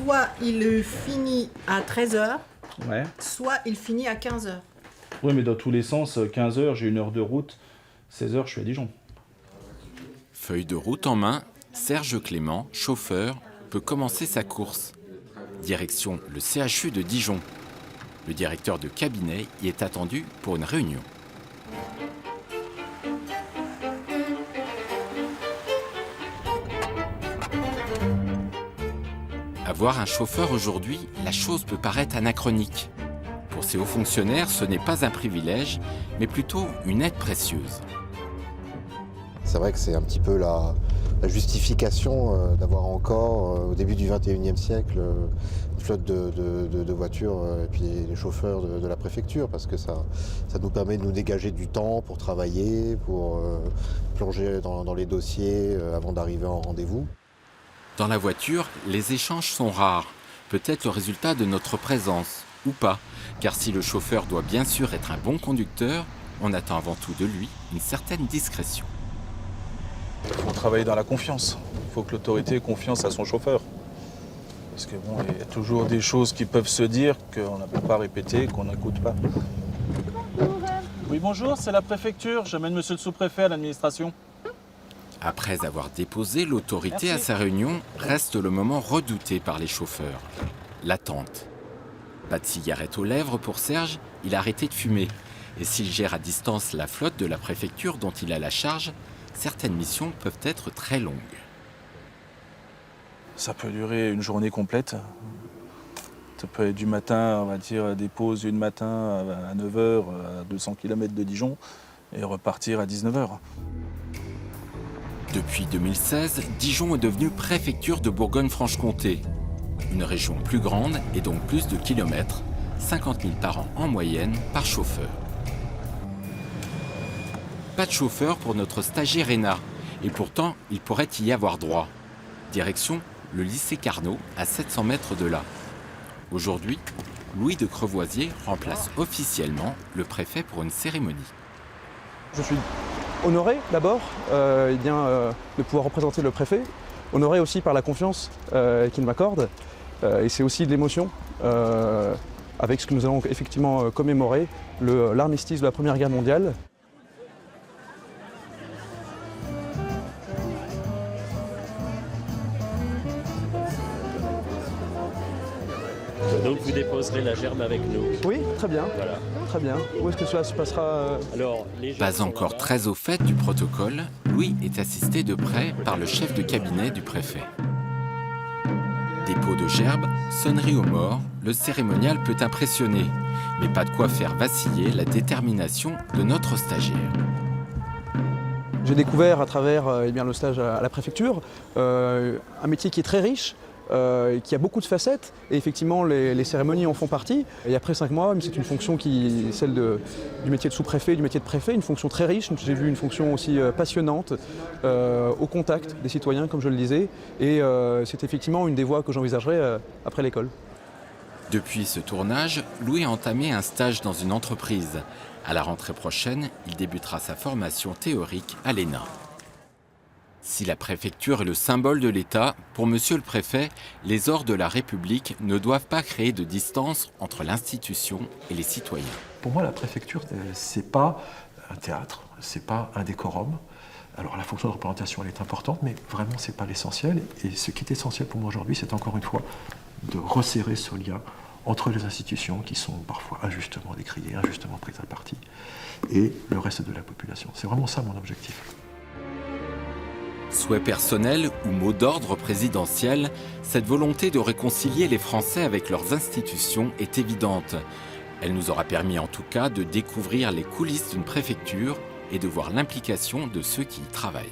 soit il finit à 13h, Ouais. soit il finit à 15h. Oui, mais dans tous les sens, 15h, j'ai 1 heure de route, 16h, je suis à Dijon. Feuille de route en main, Serge Clément, chauffeur, peut commencer sa course. Direction le CHU de Dijon. Le directeur de cabinet y est attendu pour une réunion. Avoir un chauffeur aujourd'hui, la chose peut paraître anachronique. Pour ces hauts fonctionnaires, ce n'est pas un privilège, mais plutôt une aide précieuse. C'est vrai que c'est un petit peu la justification d'avoir encore, au début du XXIe siècle, une flotte de voitures et puis les chauffeurs de la préfecture, parce que ça nous permet de nous dégager du temps pour travailler, pour plonger dans les dossiers avant d'arriver en rendez-vous. Dans la voiture, les échanges sont rares, peut-être le résultat de notre présence, ou pas, car si le chauffeur doit bien sûr être un bon conducteur, on attend avant tout de lui une certaine discrétion. Il faut travailler dans la confiance. Il faut que l'autorité ait confiance à son chauffeur. Parce que bon, il y a toujours des choses qui peuvent se dire qu'on ne peut pas répéter, qu'on n'écoute pas. Oui, bonjour, c'est la préfecture. J'amène monsieur le sous-préfet à l'administration. Après avoir déposé l'autorité à sa réunion, reste le moment redouté par les chauffeurs, l'attente. Pas de cigarette aux lèvres pour Serge, il a arrêté de fumer. Et s'il gère à distance la flotte de la préfecture dont il a la charge, certaines missions peuvent être très longues. Ça peut durer une journée complète. Ça peut être du matin, on va dire, des pauses une matin à 9h, à 200 km de Dijon, et repartir à 19h. Depuis 2016, Dijon est devenue préfecture de Bourgogne-Franche-Comté. Une région plus grande et donc plus de kilomètres, 50 000 par an en moyenne par chauffeur. Pas de chauffeur pour notre stagiaire Réna, et pourtant il pourrait y avoir droit. Direction le lycée Carnot, à 700 mètres de là. Aujourd'hui, Louis de Crevoisier remplace officiellement le préfet pour une cérémonie. Je suis honoré d'abord de pouvoir représenter le préfet, honoré aussi par la confiance qu'il m'accorde, et c'est aussi de l'émotion avec ce que nous allons effectivement commémorer, l'armistice de la Première Guerre mondiale. Donc vous déposerez la gerbe avec nous. Oui, très bien. Voilà. Très bien. Où est-ce que cela se passera Alors, les Pas encore très au fait du protocole, Louis est assisté de près par le chef de cabinet du préfet. Dépôt de gerbe, sonnerie aux morts, le cérémonial peut impressionner, mais pas de quoi faire vaciller la détermination de notre stagiaire. J'ai découvert à travers le stage à la préfecture un métier qui est très riche, qui a beaucoup de facettes, et effectivement les cérémonies en font partie. Et après 5 mois, c'est une fonction qui est celle du métier de sous-préfet, du métier de préfet, une fonction très riche. J'ai vu une fonction aussi passionnante, au contact des citoyens, comme je le disais, et c'est effectivement une des voies que j'envisagerais après l'école. Depuis ce tournage, Louis a entamé un stage dans une entreprise. À la rentrée prochaine, il débutera sa formation théorique à l'ENA. Si la préfecture est le symbole de l'État, pour monsieur le préfet, les ors de la République ne doivent pas créer de distance entre l'institution et les citoyens. Pour moi, la préfecture, c'est pas un théâtre, c'est pas un décorum. Alors la fonction de représentation, elle est importante, mais vraiment, c'est pas l'essentiel. Et ce qui est essentiel pour moi aujourd'hui, c'est encore une fois de resserrer ce lien entre les institutions qui sont parfois injustement décriées, injustement prises à partie, et le reste de la population. C'est vraiment ça mon objectif. Souhait personnel ou mot d'ordre présidentiel, cette volonté de réconcilier les Français avec leurs institutions est évidente. Elle nous aura permis en tout cas de découvrir les coulisses d'une préfecture et de voir l'implication de ceux qui y travaillent.